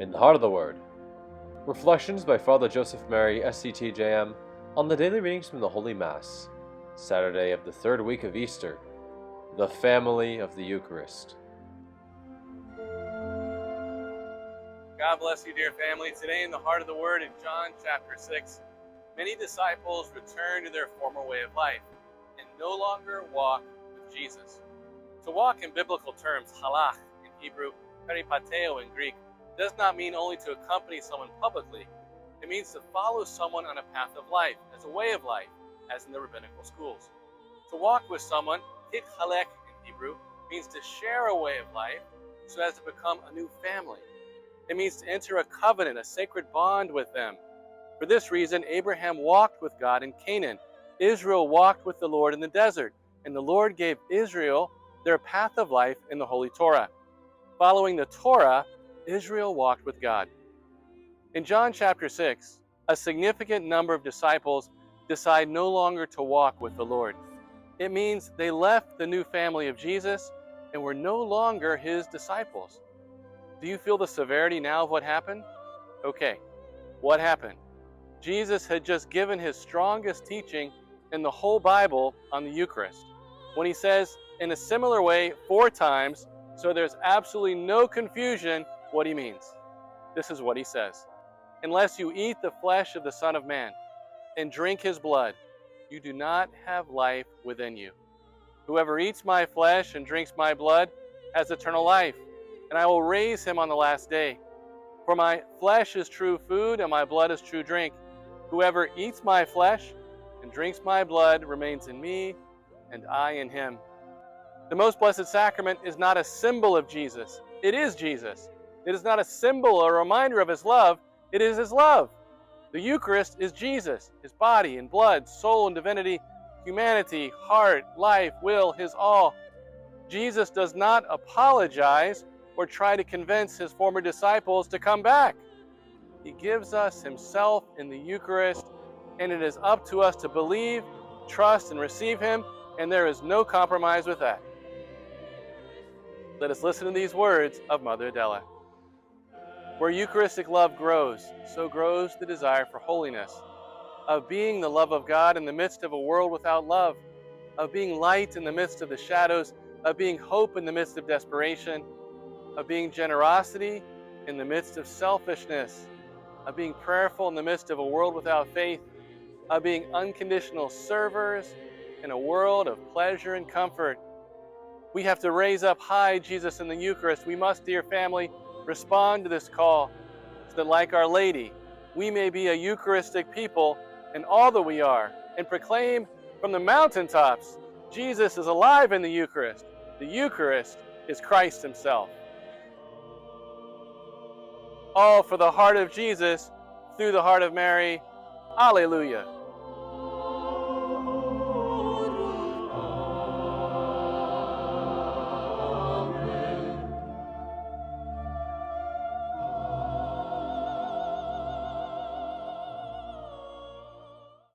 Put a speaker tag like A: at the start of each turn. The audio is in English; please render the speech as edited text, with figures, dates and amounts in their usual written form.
A: In the Heart of the Word. Reflections by Father Joseph Mary, SCTJM, on the daily readings from the Holy Mass, Saturday of the third week of Easter, the family of the Eucharist.
B: God bless you, dear family. Today in the Heart of the Word in John chapter 6, many disciples return to their former way of life and no longer walk with Jesus. To walk in biblical terms, halach in Hebrew, peripateo in Greek, does not mean only to accompany someone publicly. It means to follow someone on a path of life, as a way of life, as in the rabbinical schools. To walk with someone, hitchalek in Hebrew, means to share a way of life so as to become a new family. It means to enter a covenant, a sacred bond with them. For this reason, Abraham walked with God in Canaan. Israel walked with the Lord in the desert, and the Lord gave Israel their path of life in the Holy Torah. Following the Torah, Israel walked with God. In John chapter 6, a significant number of disciples decide no longer to walk with the Lord. It means they left the new family of Jesus and were no longer his disciples. Do you feel the severity now of what happened? Okay, what happened? Jesus had just given his strongest teaching in the whole Bible on the Eucharist, when he says in a similar way 4 times, so there's absolutely no confusion what he means. This is what he says. Unless you eat the flesh of the Son of Man and drink his blood, you do not have life within you. Whoever eats my flesh and drinks my blood has eternal life, and I will raise him on the last day. For my flesh is true food and my blood is true drink. Whoever eats my flesh and drinks my blood remains in me and I in him. The Most Blessed Sacrament is not a symbol of Jesus. It is Jesus. It is not a symbol or a reminder of his love. It is his love. The Eucharist is Jesus, his body and blood, soul and divinity, humanity, heart, life, will, his all. Jesus does not apologize or try to convince his former disciples to come back. He gives us himself in the Eucharist, and it is up to us to believe, trust, and receive him, and there is no compromise with that. Let us listen to these words of Mother Adela. Where Eucharistic love grows, so grows the desire for holiness, of being the love of God in the midst of a world without love, of being light in the midst of the shadows, of being hope in the midst of desperation, of being generosity in the midst of selfishness, of being prayerful in the midst of a world without faith, of being unconditional servers in a world of pleasure and comfort. We have to raise up high Jesus in the Eucharist. We must, dear family, respond to this call so that, like Our Lady, we may be a Eucharistic people in all that we are and proclaim from the mountaintops, Jesus is alive in the Eucharist. The Eucharist is Christ himself. All for the heart of Jesus, through the heart of Mary. Alleluia.